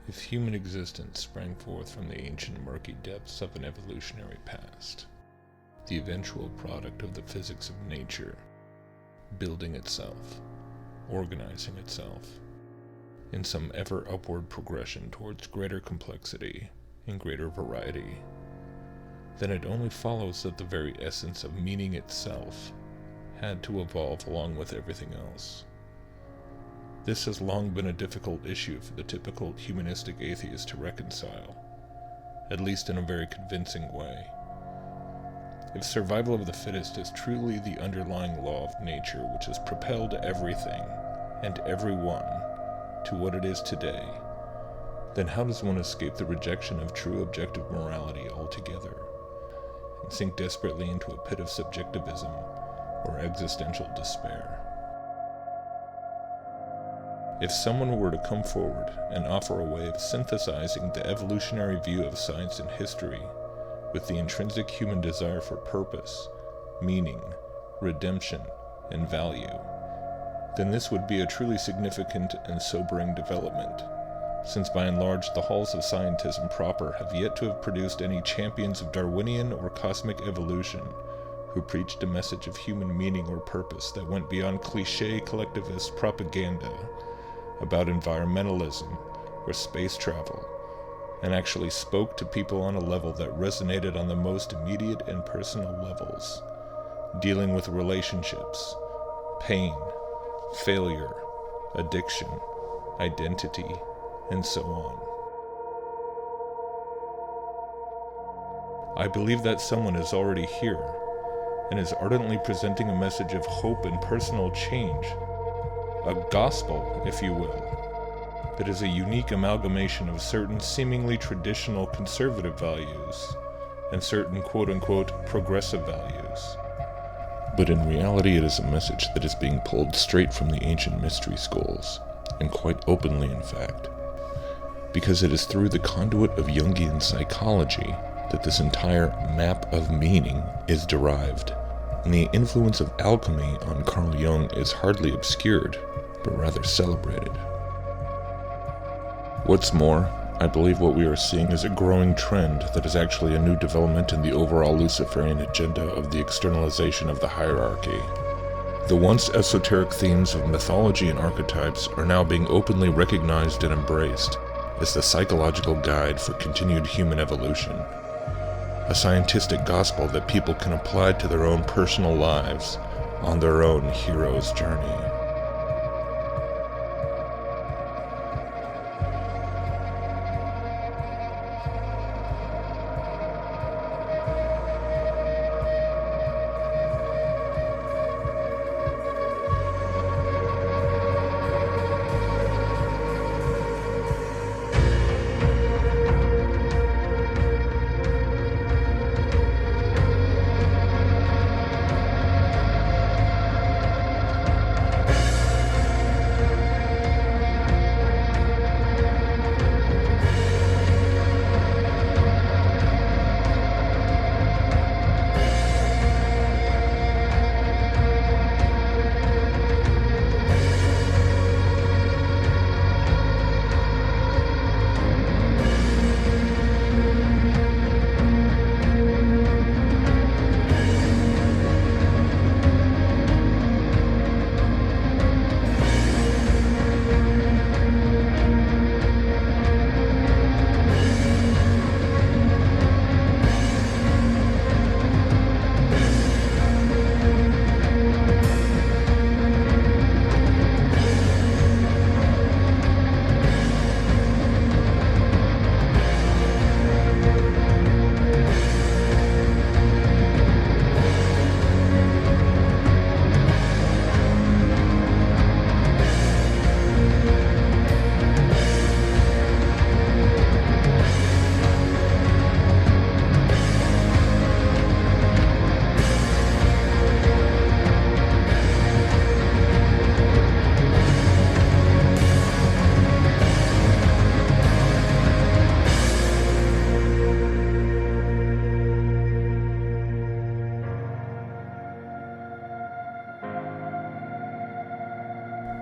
If human existence sprang forth from the ancient murky depths of an evolutionary past, the eventual product of the physics of nature, building itself, organizing itself, in some ever upward progression towards greater complexity and greater variety, then it only follows that the very essence of meaning itself had to evolve along with everything else. This has long been a difficult issue for the typical humanistic atheist to reconcile, at least in a very convincing way. If survival of the fittest is truly the underlying law of nature which has propelled everything and everyone to what it is today, then how does one escape the rejection of true objective morality altogether, and sink desperately into a pit of subjectivism or existential despair? If someone were to come forward and offer a way of synthesizing the evolutionary view of science and history with the intrinsic human desire for purpose, meaning, redemption, and value, then this would be a truly significant and sobering development, since by and large the halls of scientism proper have yet to have produced any champions of Darwinian or cosmic evolution who preached a message of human meaning or purpose that went beyond cliché collectivist propaganda about environmentalism or space travel, and actually spoke to people on a level that resonated on the most immediate and personal levels, dealing with relationships, pain, failure, addiction, identity, and so on. I believe that someone is already here and is ardently presenting a message of hope and personal change, a gospel, if you will, that is a unique amalgamation of certain seemingly traditional conservative values and certain quote-unquote progressive values. But in reality it is a message that is being pulled straight from the ancient mystery schools, and quite openly in fact, because it is through the conduit of Jungian psychology that this entire map of meaning is derived, and the influence of alchemy on Carl Jung is hardly obscured, but rather celebrated. What's more, I believe what we are seeing is a growing trend that is actually a new development in the overall Luciferian agenda of the externalization of the hierarchy. The once esoteric themes of mythology and archetypes are now being openly recognized and embraced as the psychological guide for continued human evolution, a scientific gospel that people can apply to their own personal lives on their own hero's journey.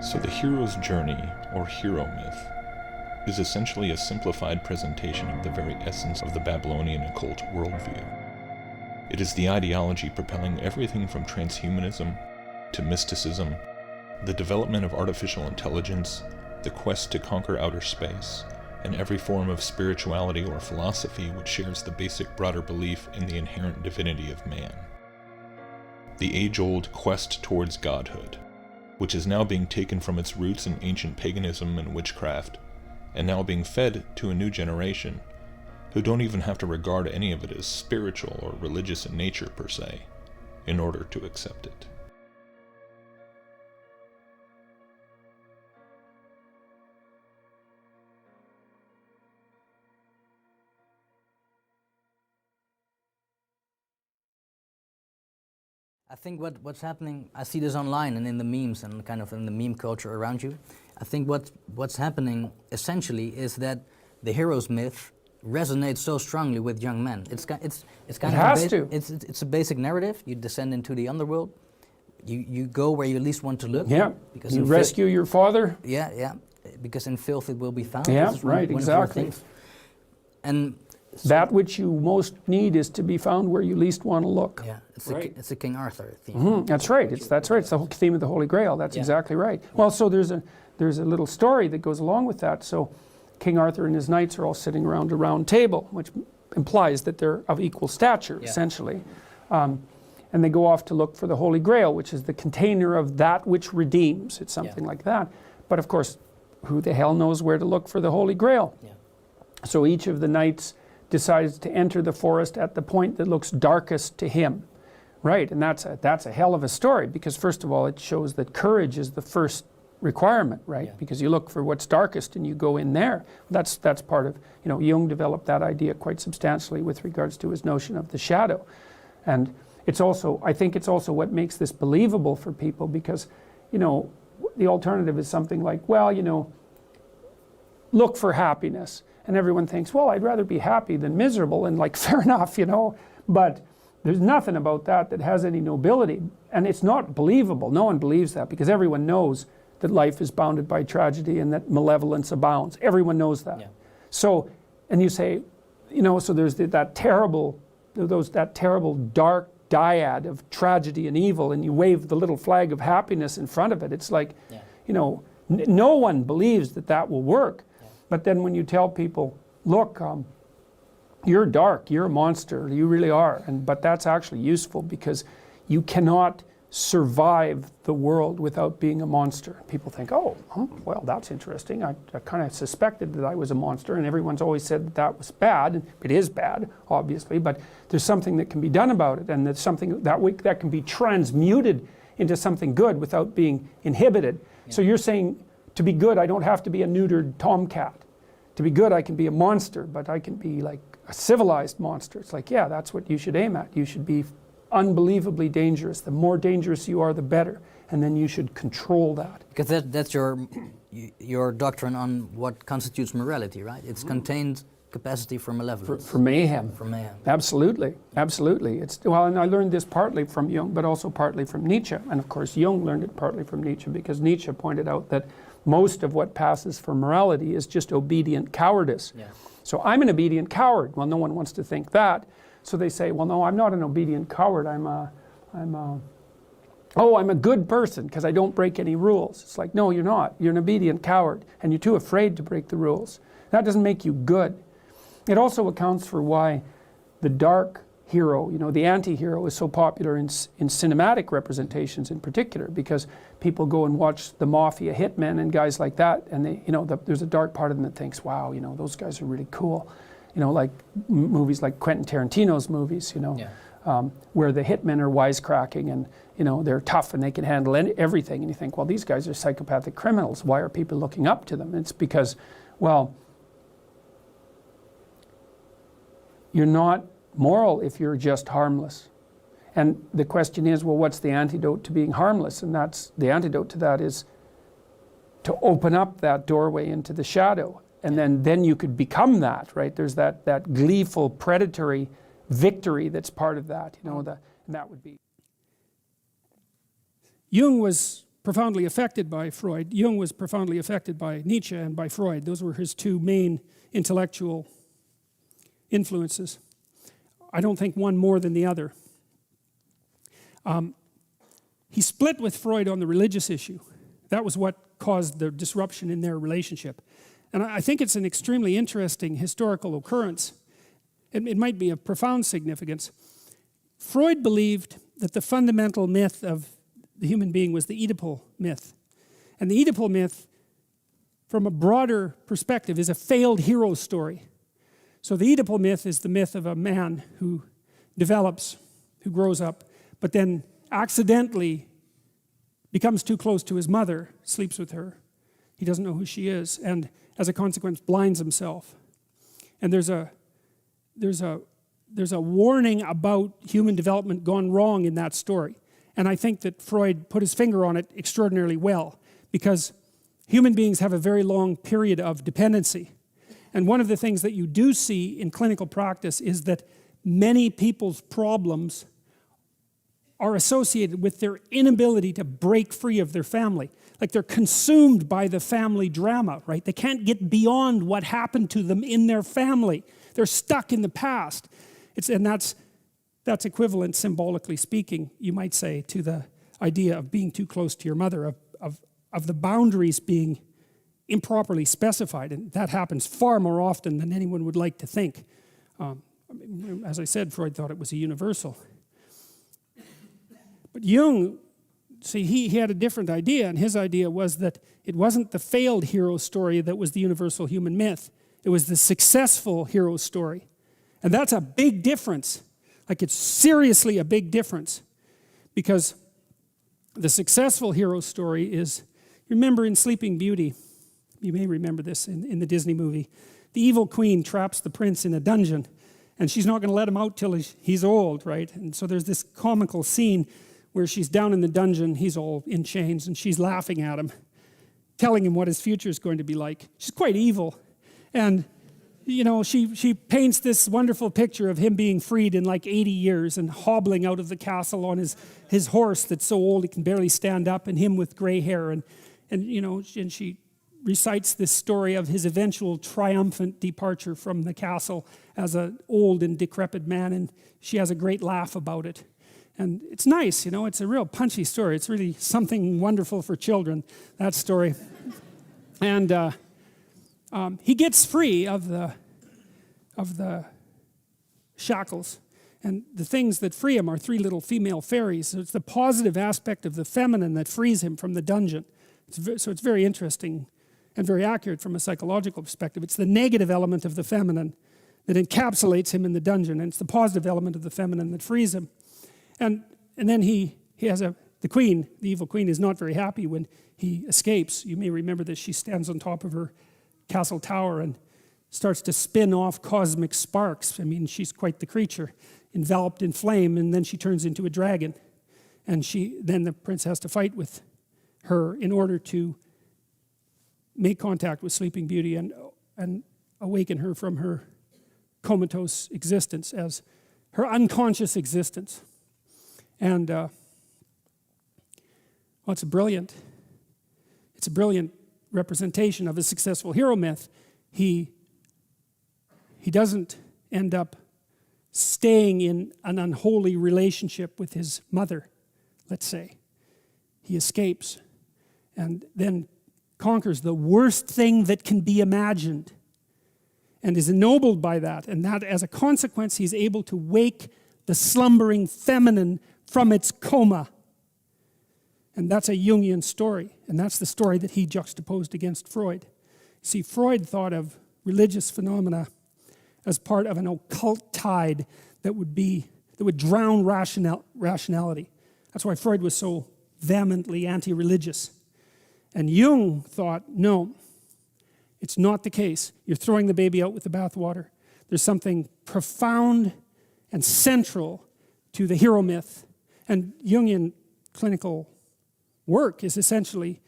So the hero's journey, or hero myth, is essentially a simplified presentation of the very essence of the Babylonian occult worldview. It is the ideology propelling everything from transhumanism to mysticism, the development of artificial intelligence, the quest to conquer outer space, and every form of spirituality or philosophy which shares the basic broader belief in the inherent divinity of man. The age-old quest towards godhood, which is now being taken from its roots in ancient paganism and witchcraft, and now being fed to a new generation, who don't even have to regard any of it as spiritual or religious in nature per se, in order to accept it. I think what's happening, I see this online and in the memes and kind of in the meme culture around you. I think what's happening essentially is that the hero's myth resonates so strongly with young men. It's kind of it's a basic narrative. You descend into the underworld. You go where you least want to look. Yeah. Because you rescue your father. Yeah, yeah. Because in filth it will be found. Yeah, right, exactly. And so that which you most need is to be found where you least want to look. Yeah, it's a King Arthur theme. Mm-hmm. That's right. It's the whole theme of the Holy Grail. That's exactly right. Well, so there's a little story that goes along with that. So King Arthur and his knights are all sitting around a round table, which implies that they're of equal stature, essentially. And they go off to look for the Holy Grail, which is the container of that which redeems. It's something like that. But of course, who the hell knows where to look for the Holy Grail? Yeah. So each of the knights decides to enter the forest at the point that looks darkest to him. Right, and that's a hell of a story, because first of all, it shows that courage is the first requirement, right? Yeah. Because you look for what's darkest and you go in there. That's part of, Jung developed that idea quite substantially with regards to his notion of the shadow. And I think it's also what makes this believable for people, because, the alternative is something like, well, look for happiness. And everyone thinks, well, I'd rather be happy than miserable, and fair enough, but there's nothing about that has any nobility, and it's not believable. No one believes that, because everyone knows that life is bounded by tragedy and that malevolence abounds. Everyone knows that. Yeah. So, and you say, so there's that terrible dark dyad of tragedy and evil, and you wave the little flag of happiness in front of it. It's like, no one believes that will work. But then when you tell people, look, you're dark, you're a monster, you really are, but that's actually useful, because you cannot survive the world without being a monster. People think, well, that's interesting. I kind of suspected that I was a monster, and everyone's always said that was bad. It is bad, obviously, but there's something that can be done about it, and there's something that can be transmuted into something good without being inhibited. Yeah. So you're saying, to be good, I don't have to be a neutered tomcat. To be good, I can be a monster, but I can be like a civilized monster. It's like, yeah, that's what you should aim at. You should be unbelievably dangerous. The more dangerous you are, the better. And then you should control that. Because that's your doctrine on what constitutes morality, right? It's contained capacity for malevolence. For mayhem. For mayhem. Absolutely, absolutely. And I learned this partly from Jung, but also partly from Nietzsche. And of course, Jung learned it partly from Nietzsche, because Nietzsche pointed out that most of what passes for morality is just obedient cowardice. Yeah. So I'm an obedient coward. Well, no one wants to think that. So they say, well, no, I'm not an obedient coward. I'm a good person because I don't break any rules. It's like, no, you're not. You're an obedient coward, and you're too afraid to break the rules. That doesn't make you good. It also accounts for why the dark hero, the anti-hero, is so popular in cinematic representations in particular, because people go and watch the mafia hitmen and guys like that, and they, there's a dark part of them that thinks, wow, those guys are really cool. Like movies like Quentin Tarantino's movies, where the hitmen are wisecracking and, they're tough and they can handle everything. And you think, well, these guys are psychopathic criminals. Why are people looking up to them? It's because, well, you're not moral if you're just harmless. And the question is, well, what's the antidote to being harmless? And the antidote to that is to open up that doorway into the shadow. And then you could become that, right? There's that gleeful, predatory victory that's part of that, and that would be. Jung was profoundly affected by Freud. Jung was profoundly affected by Nietzsche and by Freud. Those were his two main intellectual influences. I don't think one more than the other. He split with Freud on the religious issue. That was what caused the disruption in their relationship. And I think it's an extremely interesting historical occurrence. It might be of profound significance. Freud believed that the fundamental myth of the human being was the Oedipal myth. And the Oedipal myth, from a broader perspective, is a failed hero story. So the Oedipal myth is the myth of a man who develops, who grows up, but then accidentally becomes too close to his mother, sleeps with her. He doesn't know who she is, and as a consequence blinds himself. And there's a warning about human development gone wrong in that story. And I think that Freud put his finger on it extraordinarily well, because human beings have a very long period of dependency. And one of the things that you do see in clinical practice is that many people's problems are associated with their inability to break free of their family. Like they're consumed by the family drama, right? They can't get beyond what happened to them in their family. They're stuck in the past. And that's equivalent, symbolically speaking, you might say, to the idea of being too close to your mother, of the boundaries being improperly specified. And that happens far more often than anyone would like to think. As I said, Freud thought it was a universal. But Jung, see, he had a different idea, and his idea was that it wasn't the failed hero story that was the universal human myth. It was the successful hero story. And that's a big difference. Like, it's seriously a big difference. Because the successful hero story is, remember in Sleeping Beauty, you may remember this in the Disney movie, the evil queen traps the prince in a dungeon, and she's not going to let him out till he's old, right? And so there's this comical scene where she's down in the dungeon, he's all in chains, and she's laughing at him, telling him what his future is going to be like. She's quite evil. And, you know, she paints this wonderful picture of him being freed in like 80 years and hobbling out of the castle on his horse that's so old he can barely stand up, and him with gray hair. And you know, and she recites this story of his eventual triumphant departure from the castle as an old and decrepit man, and she has a great laugh about it. And it's nice, you know, it's a real punchy story. It's really something wonderful for children, that story. And he gets free of the shackles. And the things that free him are three little female fairies. So it's the positive aspect of the feminine that frees him from the dungeon. So it's very interesting and very accurate from a psychological perspective. It's the negative element of the feminine that encapsulates him in the dungeon, and it's the positive element of the feminine that frees him. And then he has the queen, the evil queen, is not very happy when he escapes. You may remember this. She stands on top of her castle tower and starts to spin off cosmic sparks. I mean, she's quite the creature, enveloped in flame, and then she turns into a dragon. And then the prince has to fight with her in order to make contact with Sleeping Beauty and awaken her from her comatose existence, as her unconscious existence. And it's a brilliant representation of a successful hero myth. He doesn't end up staying in an unholy relationship with his mother, let's say. He escapes and then conquers the worst thing that can be imagined and is ennobled by that. And that, as a consequence, he's able to wake the slumbering feminine from its coma. And that's a Jungian story. And that's the story that he juxtaposed against Freud. See, Freud thought of religious phenomena as part of an occult tide that would drown rationality. That's why Freud was so vehemently anti-religious. And Jung thought, no, it's not the case. You're throwing the baby out with the bathwater. There's something profound and central to the hero myth. And Jungian clinical work is essentially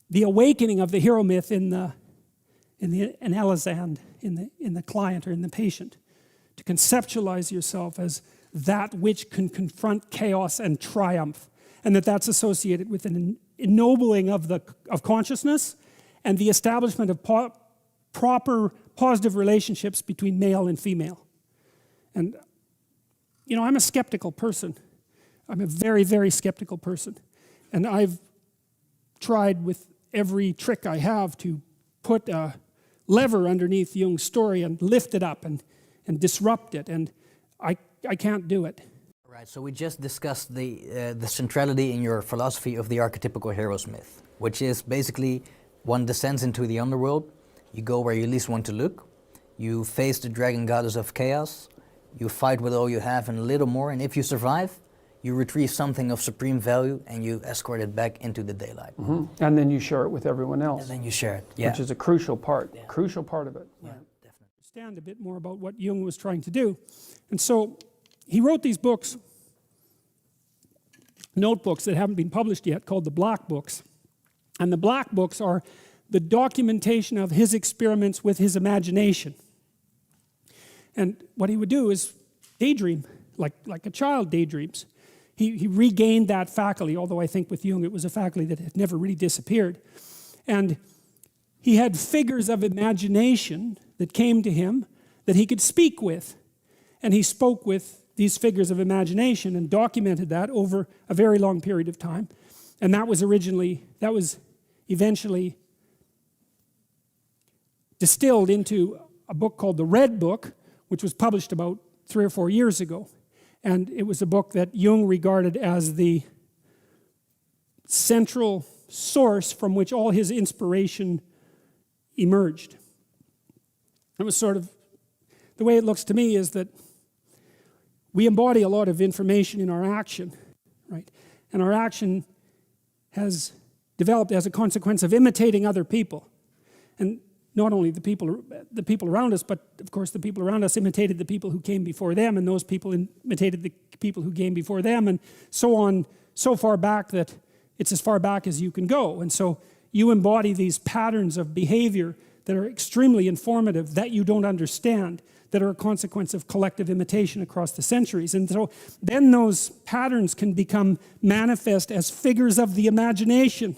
the awakening of the hero myth in the analysand, in the client or in the patient, to conceptualize yourself as that which can confront chaos and triumph, and that's associated with an ennobling of consciousness and the establishment of proper positive relationships between male and female. And, you know, I'm a skeptical person. I'm a very, very skeptical person. And I've tried with every trick I have to put a lever underneath Jung's story and lift it up and disrupt it. And I can't do it. Right, so we just discussed the centrality in your philosophy of the archetypical hero's myth, which is basically one descends into the underworld, you go where you least want to look, you face the dragon goddess of chaos, you fight with all you have and a little more, and if you survive, you retrieve something of supreme value and you escort it back into the daylight. And then you share it with everyone else. And then you share it, yeah. Which is a crucial part, crucial part of it. Yeah, definitely. Understand a bit more about what Jung was trying to do. And so he wrote these books, notebooks that haven't been published yet, called the Black Books. And the Black Books are the documentation of his experiments with his imagination. And what he would do is daydream, like a child daydreams. He regained that faculty, although I think with Jung it was a faculty that had never really disappeared. And he had figures of imagination that came to him that he could speak with. And he spoke with these figures of imagination and documented that over a very long period of time. And that was eventually distilled into a book called The Red Book, which was published about 3 or 4 years ago. And it was a book that Jung regarded as the central source from which all his inspiration emerged. It was sort of, the way it looks to me is that we embody a lot of information in our action, right? And our action has developed as a consequence of imitating other people. And not only the people around us, but of course the people around us imitated the people who came before them, and those people imitated the people who came before them, and so on, so far back that it's as far back as you can go. And so you embody these patterns of behavior that are extremely informative, that you don't understand, that are a consequence of collective imitation across the centuries. And so then those patterns can become manifest as figures of the imagination.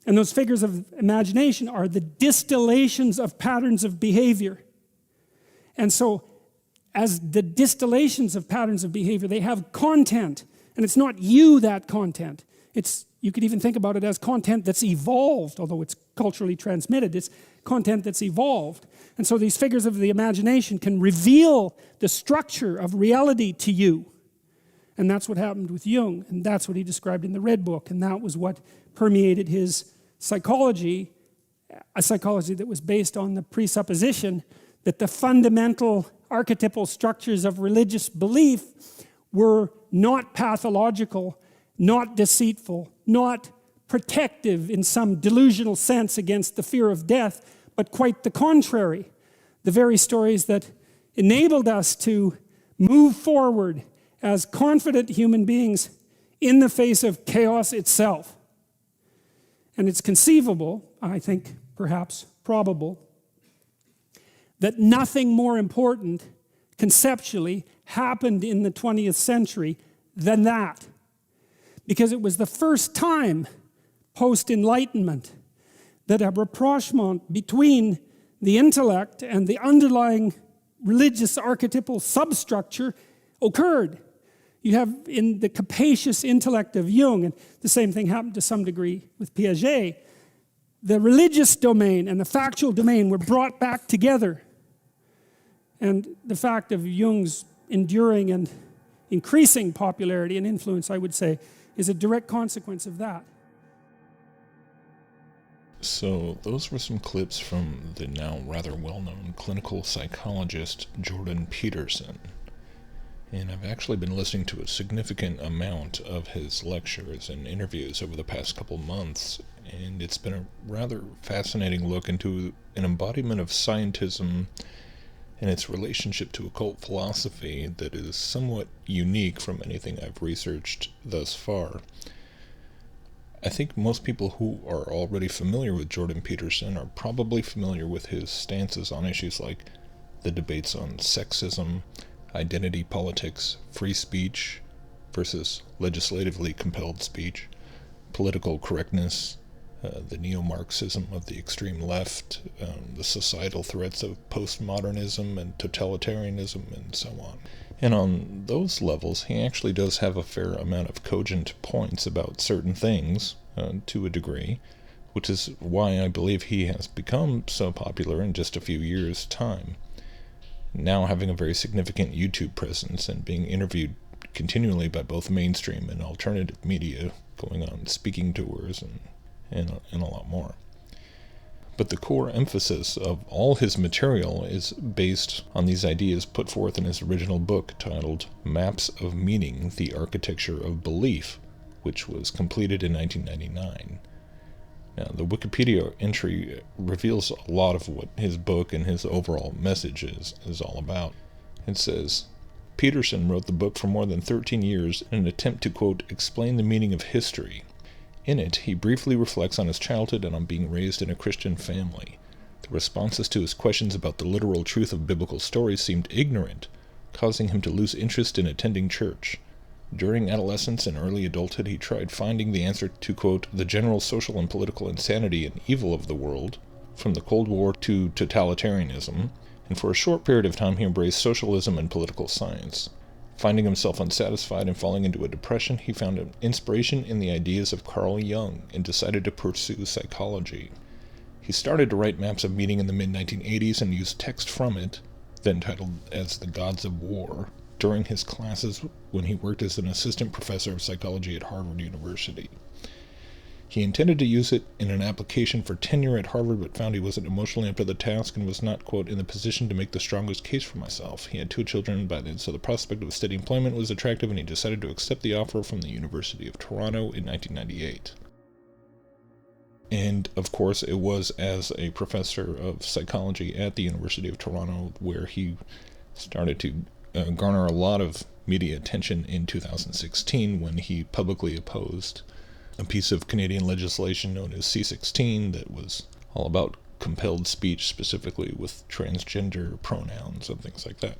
And those figures of imagination are the distillations of patterns of behavior. And so, as the distillations of patterns of behavior, they have content. And it's not you, that content. You could even think about it as content that's evolved, although it's culturally transmitted. It's content that's evolved. And so these figures of the imagination can reveal the structure of reality to you. And that's what happened with Jung. And that's what he described in the Red Book. And that was what permeated his psychology, a psychology that was based on the presupposition that the fundamental archetypal structures of religious belief were not pathological, not deceitful, not protective in some delusional sense against the fear of death, but quite the contrary. The very stories that enabled us to move forward as confident human beings in the face of chaos itself. And it's conceivable, I think perhaps probable, that nothing more important conceptually happened in the 20th century than that. Because it was the first time post-Enlightenment that a rapprochement between the intellect and the underlying religious archetypal substructure occurred. You have in the capacious intellect of Jung, and the same thing happened to some degree with Piaget, the religious domain and the factual domain were brought back together. And the fact of Jung's enduring and increasing popularity and influence, I would say, is a direct consequence of that. So those were some clips from the now rather well-known clinical psychologist Jordan Peterson. And I've actually been listening to a significant amount of his lectures and interviews over the past couple months, and it's been a rather fascinating look into an embodiment of scientism and its relationship to occult philosophy that is somewhat unique from anything I've researched thus far. I think most people who are already familiar with Jordan Peterson are probably familiar with his stances on issues like the debates on sexism, identity politics, free speech versus legislatively compelled speech, political correctness, the neo-Marxism of the extreme left, the societal threats of postmodernism and totalitarianism, and so on. And on those levels, he actually does have a fair amount of cogent points about certain things, to a degree, which is why I believe he has become so popular in just a few years' time. Now having a very significant YouTube presence and being interviewed continually by both mainstream and alternative media, going on speaking tours and a lot more. But the core emphasis of all his material is based on these ideas put forth in his original book titled Maps of Meaning, The Architecture of Belief, which was completed in 1999. Now, the Wikipedia entry reveals a lot of what his book and his overall message is all about. It says, Peterson wrote the book for more than 13 years in an attempt to, quote, explain the meaning of history. In it, he briefly reflects on his childhood and on being raised in a Christian family. The responses to his questions about the literal truth of biblical stories seemed ignorant, causing him to lose interest in attending church. During adolescence and early adulthood, he tried finding the answer to, quote, the general social and political insanity and evil of the world, from the Cold War to totalitarianism, and for a short period of time he embraced socialism and political science. Finding himself unsatisfied and falling into a depression, he found an inspiration in the ideas of Carl Jung and decided to pursue psychology. He started to write Maps of Meaning in the mid-1980s and used text from it, then titled as The Gods of War, during his classes when he worked as an assistant professor of psychology at Harvard University. He intended to use it in an application for tenure at Harvard, but found he wasn't emotionally up to the task and was not, quote, in the position to make the strongest case for myself. He had 2 children by then, so the prospect of steady employment was attractive, and he decided to accept the offer from the University of Toronto in 1998. And, of course, it was as a professor of psychology at the University of Toronto where he started to garner a lot of media attention in 2016 when he publicly opposed a piece of Canadian legislation known as C-16 that was all about compelled speech, specifically with transgender pronouns and things like that.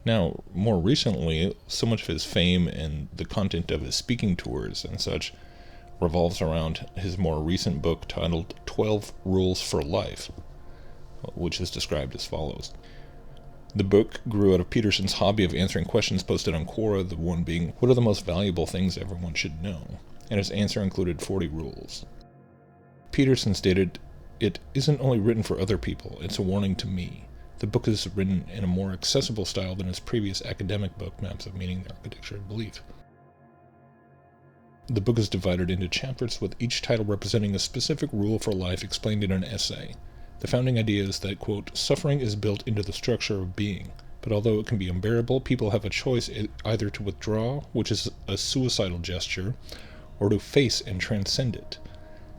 Now, more recently, so much of his fame and the content of his speaking tours and such revolves around his more recent book titled 12 Rules for Life, which is described as follows. The book grew out of Peterson's hobby of answering questions posted on Quora, the one being, what are the most valuable things everyone should know? And his answer included 40 rules. Peterson stated, it isn't only written for other people, it's a warning to me. The book is written in a more accessible style than his previous academic book, Maps of Meaning, The Architecture of Belief. The book is divided into chapters with each title representing a specific rule for life explained in an essay. The founding idea is that, quote, suffering is built into the structure of being, but although it can be unbearable, people have a choice either to withdraw, which is a suicidal gesture, or to face and transcend it.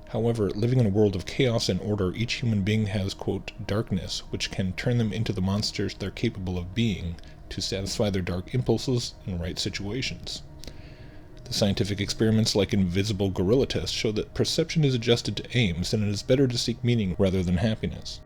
However, living in a world of chaos and order, each human being has, quote, darkness, which can turn them into the monsters they're capable of being to satisfy their dark impulses in right situations. The scientific experiments like invisible gorilla tests show that perception is adjusted to aims, and it is better to seek meaning rather than happiness.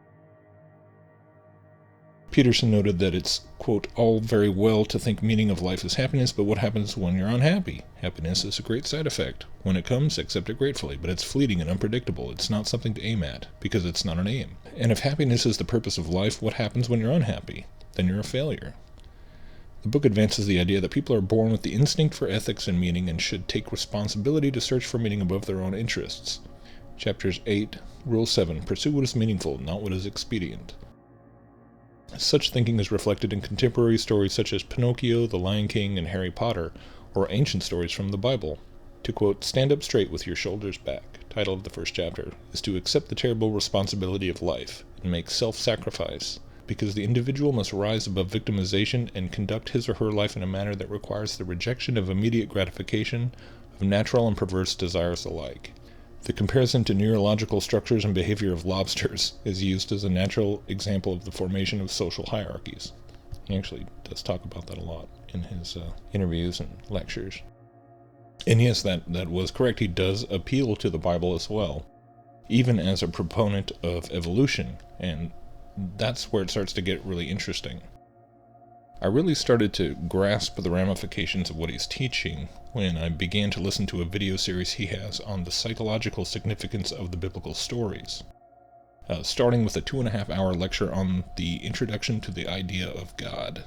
Peterson noted that it's, quote, all very well to think meaning of life is happiness, but what happens when you're unhappy? Happiness is a great side effect. When it comes, accept it gratefully, but it's fleeting and unpredictable. It's not something to aim at, because it's not an aim. And if happiness is the purpose of life, what happens when you're unhappy? Then you're a failure. The book advances the idea that people are born with the instinct for ethics and meaning and should take responsibility to search for meaning above their own interests. Chapters 8, Rule 7, pursue what is meaningful, not what is expedient. Such thinking is reflected in contemporary stories such as Pinocchio, The Lion King, and Harry Potter, or ancient stories from the Bible. To, quote, stand up straight with your shoulders back, title of the first chapter, is to accept the terrible responsibility of life and make self-sacrifice, because the individual must rise above victimization and conduct his or her life in a manner that requires the rejection of immediate gratification of natural and perverse desires alike. The comparison to neurological structures and behavior of lobsters is used as a natural example of the formation of social hierarchies. He actually does talk about that a lot in his interviews and lectures. And yes, that was correct. He does appeal to the Bible as well, even as a proponent of evolution, and that's where it starts to get really interesting. I really started to grasp the ramifications of what he's teaching when I began to listen to a video series he has on the psychological significance of the biblical stories, starting with a 2.5-hour lecture on the introduction to the idea of God.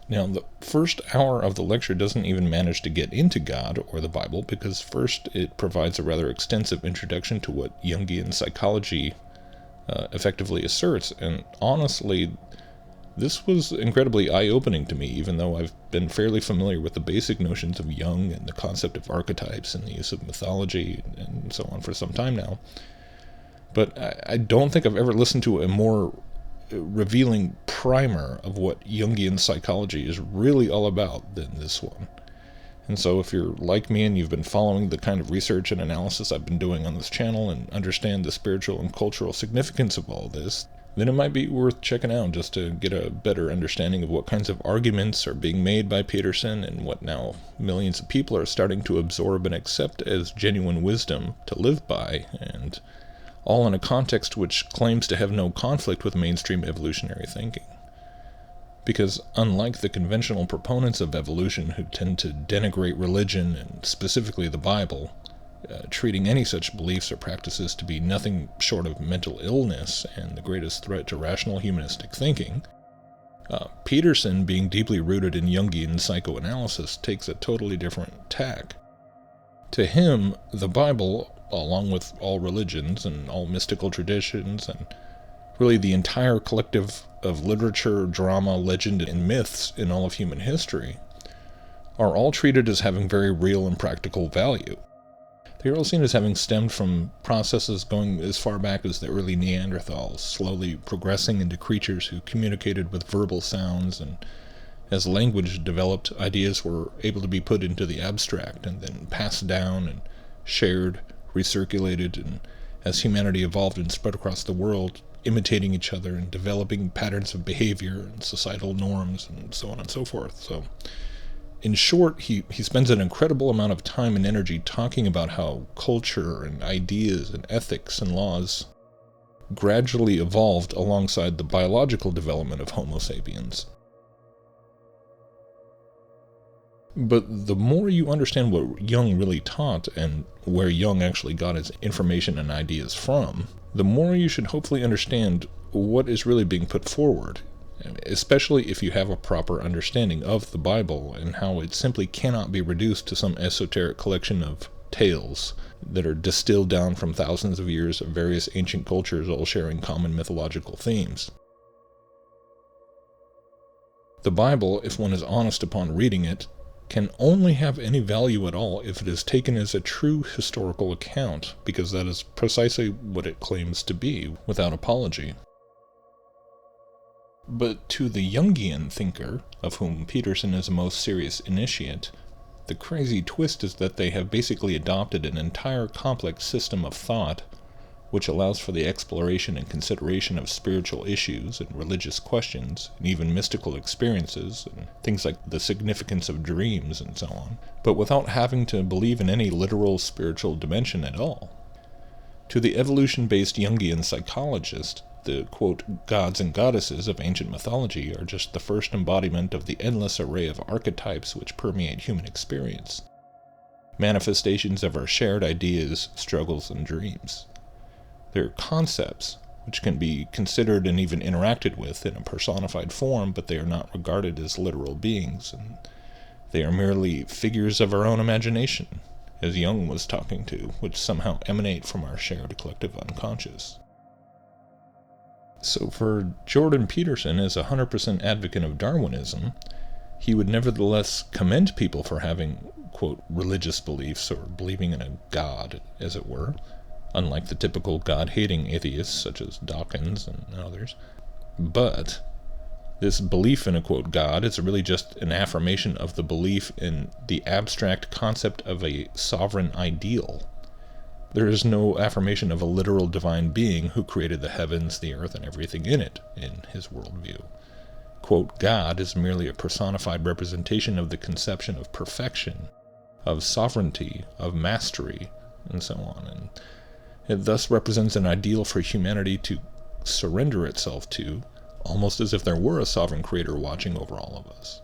Now, the first hour of the lecture doesn't even manage to get into God or the Bible, because first it provides a rather extensive introduction to what Jungian psychology effectively asserts, and honestly, this was incredibly eye-opening to me, even though I've been fairly familiar with the basic notions of Jung and the concept of archetypes and the use of mythology and so on for some time now. But I don't think I've ever listened to a more revealing primer of what Jungian psychology is really all about than this one. And so if you're like me and you've been following the kind of research and analysis I've been doing on this channel and understand the spiritual and cultural significance of all this, then it might be worth checking out just to get a better understanding of what kinds of arguments are being made by Peterson and what now millions of people are starting to absorb and accept as genuine wisdom to live by, and all in a context which claims to have no conflict with mainstream evolutionary thinking. Because unlike the conventional proponents of evolution who tend to denigrate religion and specifically the Bible, treating any such beliefs or practices to be nothing short of mental illness and the greatest threat to rational humanistic thinking, Peterson, being deeply rooted in Jungian psychoanalysis, takes a totally different tack. To him, the Bible, along with all religions and all mystical traditions, and really the entire collective of literature, drama, legend, and myths in all of human history, are all treated as having very real and practical value. They are all seen as having stemmed from processes going as far back as the early Neanderthals, slowly progressing into creatures who communicated with verbal sounds, and as language developed, ideas were able to be put into the abstract and then passed down and shared, recirculated, and as humanity evolved and spread across the world, imitating each other and developing patterns of behavior and societal norms and so on and so forth. So, in short, he spends an incredible amount of time and energy talking about how culture and ideas and ethics and laws gradually evolved alongside the biological development of Homo sapiens. But the more you understand what Jung really taught and where Jung actually got his information and ideas from, the more you should hopefully understand what is really being put forward, especially if you have a proper understanding of the Bible and how it simply cannot be reduced to some esoteric collection of tales that are distilled down from thousands of years of various ancient cultures all sharing common mythological themes. The Bible, if one is honest upon reading it, can only have any value at all if it is taken as a true historical account, because that is precisely what it claims to be, without apology. But to the Jungian thinker, of whom Peterson is a most serious initiate, the crazy twist is that they have basically adopted an entire complex system of thought which allows for the exploration and consideration of spiritual issues and religious questions, and even mystical experiences, and things like the significance of dreams and so on, but without having to believe in any literal spiritual dimension at all. To the evolution-based Jungian psychologist, the, quote, gods and goddesses of ancient mythology are just the first embodiment of the endless array of archetypes which permeate human experience, manifestations of our shared ideas, struggles, and dreams. They're concepts which can be considered and even interacted with in a personified form, but they are not regarded as literal beings, and they are merely figures of our own imagination, as Jung was talking to, which somehow emanate from our shared collective unconscious. So for Jordan Peterson, as a 100% advocate of Darwinism, he would nevertheless commend people for having, quote, religious beliefs or believing in a god, as it were, unlike the typical God-hating atheists such as Dawkins and others. But this belief in a, quote, God is really just an affirmation of the belief in the abstract concept of a sovereign ideal. There is no affirmation of a literal divine being who created the heavens, the earth, and everything in it, in his worldview. Quote, God is merely a personified representation of the conception of perfection, of sovereignty, of mastery, and so on, and it thus represents an ideal for humanity to surrender itself to, almost as if there were a sovereign creator watching over all of us.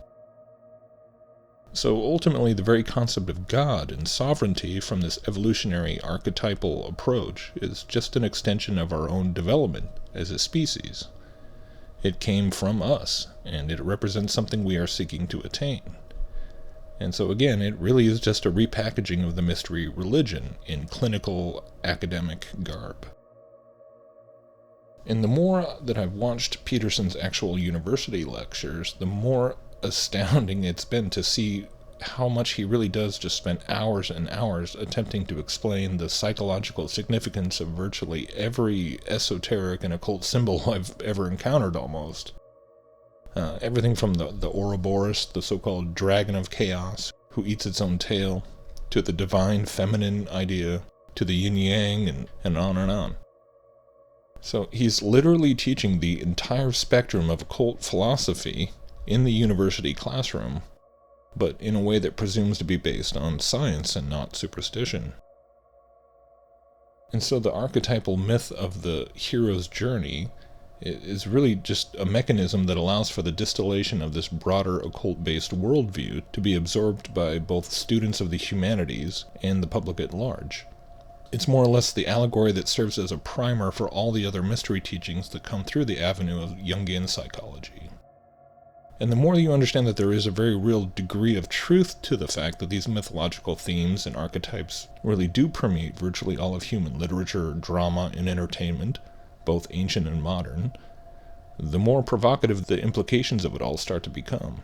So ultimately, the very concept of God and sovereignty from this evolutionary archetypal approach is just an extension of our own development as a species. It came from us, and it represents something we are seeking to attain. And so again, it really is just a repackaging of the mystery religion in clinical academic garb. And the more that I've watched Peterson's actual university lectures, the more astounding it's been to see how much he really does just spend hours and hours attempting to explain the psychological significance of virtually every esoteric and occult symbol I've ever encountered almost. Everything from the Ouroboros, the so-called dragon of chaos, who eats its own tail, to the divine feminine idea, to the yin-yang, and on and on. So he's literally teaching the entire spectrum of occult philosophy in the university classroom, but in a way that presumes to be based on science and not superstition. And so the archetypal myth of the hero's journey is really just a mechanism that allows for the distillation of this broader occult-based worldview to be absorbed by both students of the humanities and the public at large. It's more or less the allegory that serves as a primer for all the other mystery teachings that come through the avenue of Jungian psychology. And the more you understand that there is a very real degree of truth to the fact that these mythological themes and archetypes really do permeate virtually all of human literature, drama, and entertainment, both ancient and modern, the more provocative the implications of it all start to become.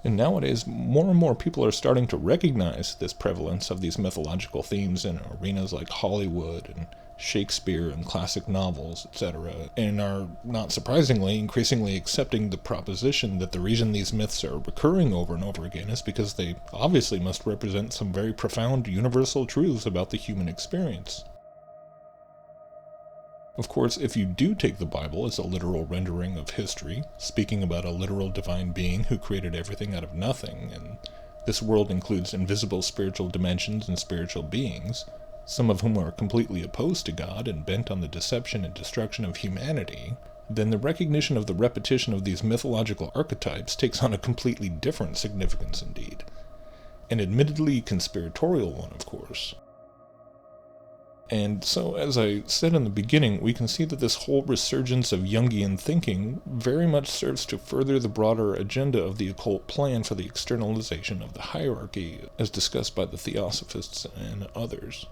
And nowadays, more and more people are starting to recognize this prevalence of these mythological themes in arenas like Hollywood and Shakespeare and classic novels, etc., and are, not surprisingly, increasingly accepting the proposition that the reason these myths are recurring over and over again is because they obviously must represent some very profound universal truths about the human experience. Of course, if you do take the Bible as a literal rendering of history, speaking about a literal divine being who created everything out of nothing, and this world includes invisible spiritual dimensions and spiritual beings, some of whom are completely opposed to God and bent on the deception and destruction of humanity, then the recognition of the repetition of these mythological archetypes takes on a completely different significance indeed. An admittedly conspiratorial one, of course. And so, as I said in the beginning, we can see that this whole resurgence of Jungian thinking very much serves to further the broader agenda of the occult plan for the externalization of the hierarchy, as discussed by the Theosophists and others.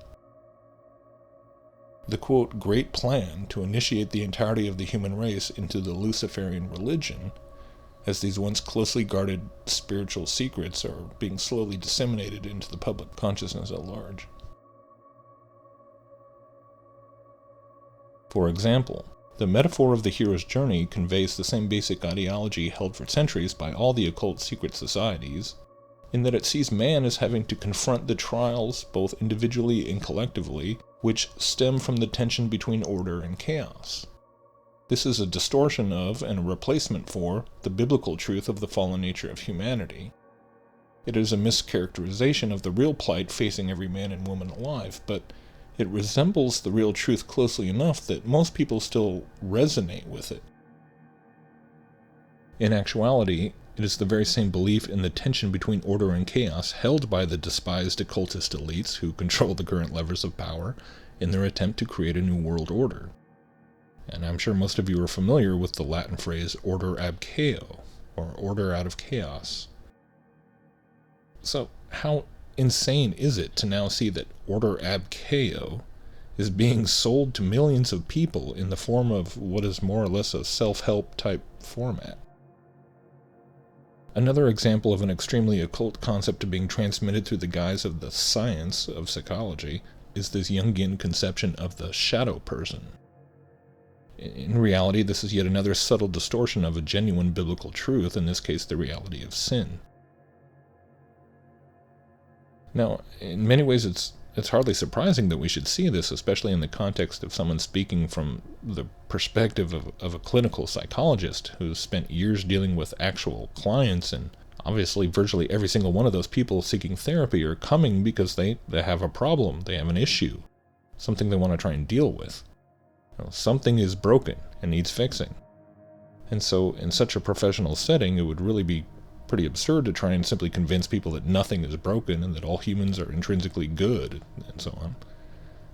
The quote, great plan to initiate the entirety of the human race into the Luciferian religion, as these once closely guarded spiritual secrets are being slowly disseminated into the public consciousness at large. For example, the metaphor of the hero's journey conveys the same basic ideology held for centuries by all the occult secret societies, in that it sees man as having to confront the trials, both individually and collectively, which stem from the tension between order and chaos. This is a distortion of, and a replacement for, the biblical truth of the fallen nature of humanity. It is a mischaracterization of the real plight facing every man and woman alive, but it resembles the real truth closely enough that most people still resonate with it. In actuality, it is the very same belief in the tension between order and chaos held by the despised occultist elites who control the current levers of power in their attempt to create a new world order. And I'm sure most of you are familiar with the Latin phrase order ab chao, or order out of chaos. So, how insane is it to now see that order ab chao is being sold to millions of people in the form of what is more or less a self-help type format? Another example of an extremely occult concept being transmitted through the guise of the science of psychology is this Jungian conception of the shadow person. In reality, this is yet another subtle distortion of a genuine biblical truth, in this case the reality of sin. Now, in many ways it's hardly surprising that we should see this, especially in the context of someone speaking from the perspective of a clinical psychologist who's spent years dealing with actual clients, and obviously virtually every single one of those people seeking therapy are coming because they have a problem, they have an issue, something they want to try and deal with. Well, something is broken and needs fixing. And so in such a professional setting, it would really be pretty absurd to try and simply convince people that nothing is broken and that all humans are intrinsically good and so on.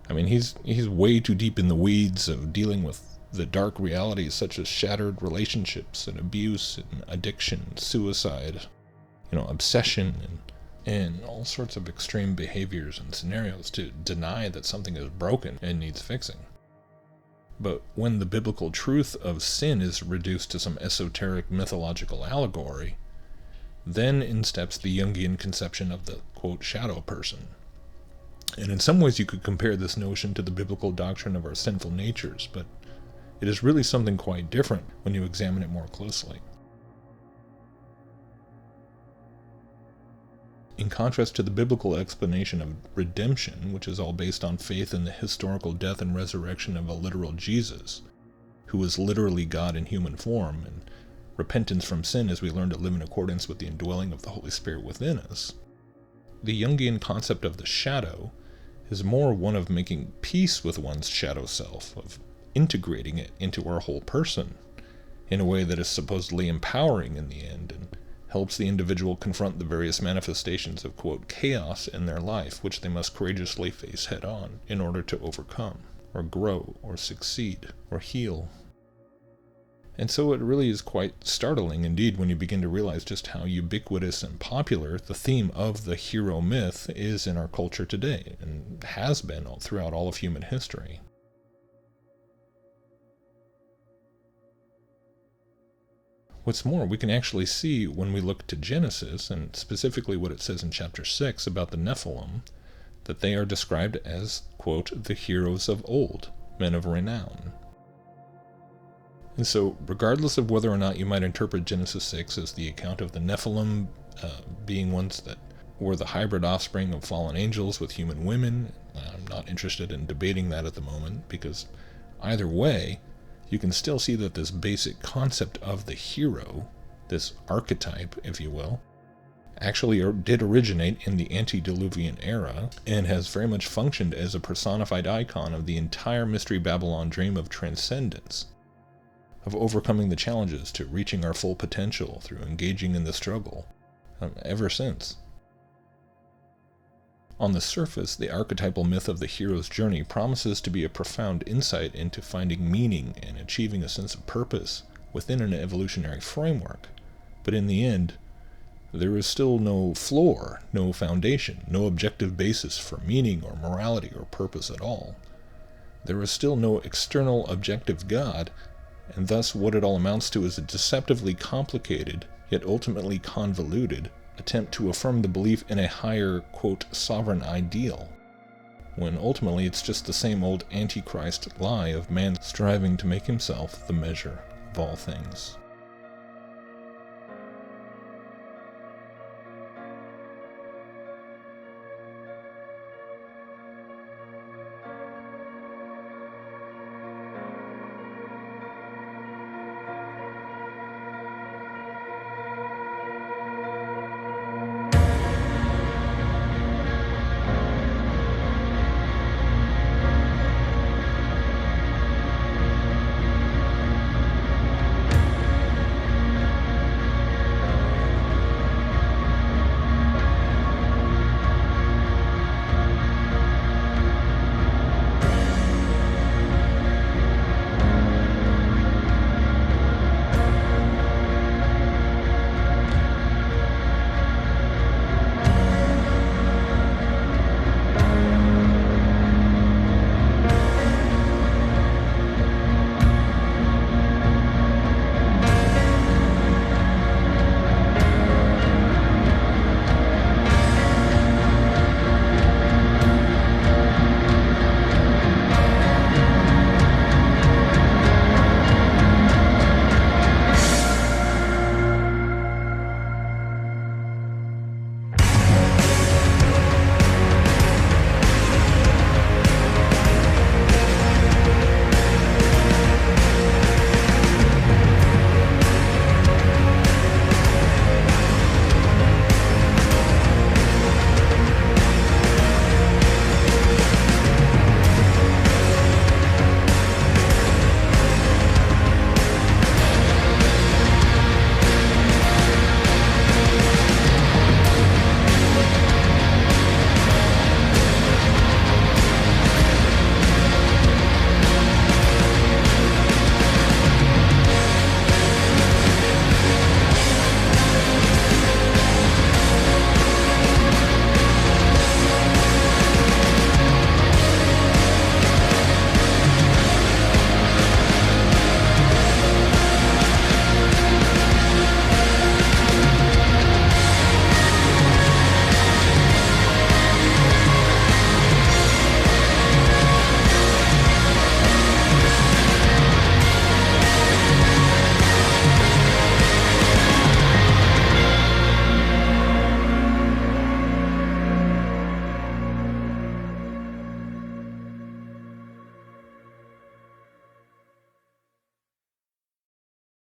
I mean, he's way too deep in the weeds of dealing with the dark realities such as shattered relationships and abuse and addiction, suicide, obsession and all sorts of extreme behaviors and scenarios to deny that something is broken and needs fixing. But when the biblical truth of sin is reduced to some esoteric mythological allegory, then in steps the Jungian conception of the, quote, shadow person. And in some ways you could compare this notion to the biblical doctrine of our sinful natures, but it is really something quite different when you examine it more closely. In contrast to the biblical explanation of redemption, which is all based on faith in the historical death and resurrection of a literal Jesus, who was literally God in human form, and repentance from sin as we learn to live in accordance with the indwelling of the Holy Spirit within us, the Jungian concept of the shadow is more one of making peace with one's shadow self, of integrating it into our whole person in a way that is supposedly empowering in the end and helps the individual confront the various manifestations of, quote, chaos in their life, which they must courageously face head on in order to overcome, or grow, or succeed, or heal. And so it really is quite startling indeed when you begin to realize just how ubiquitous and popular the theme of the hero myth is in our culture today, and has been throughout all of human history. What's more, we can actually see when we look to Genesis, and specifically what it says in chapter 6 about the Nephilim, that they are described as, quote, the heroes of old, men of renown. And so, regardless of whether or not you might interpret Genesis 6 as the account of the Nephilim being ones that were the hybrid offspring of fallen angels with human women, I'm not interested in debating that at the moment, because either way, you can still see that this basic concept of the hero, this archetype, if you will, actually did originate in the antediluvian era and has very much functioned as a personified icon of the entire Mystery Babylon dream of transcendence, of overcoming the challenges to reaching our full potential through engaging in the struggle, ever since. On the surface, the archetypal myth of the hero's journey promises to be a profound insight into finding meaning and achieving a sense of purpose within an evolutionary framework. But in the end, there is still no floor, no foundation, no objective basis for meaning or morality or purpose at all. There is still no external objective God, and thus what it all amounts to is a deceptively complicated, yet ultimately convoluted, attempt to affirm the belief in a higher, quote, sovereign ideal, when ultimately it's just the same old antichrist lie of man striving to make himself the measure of all things.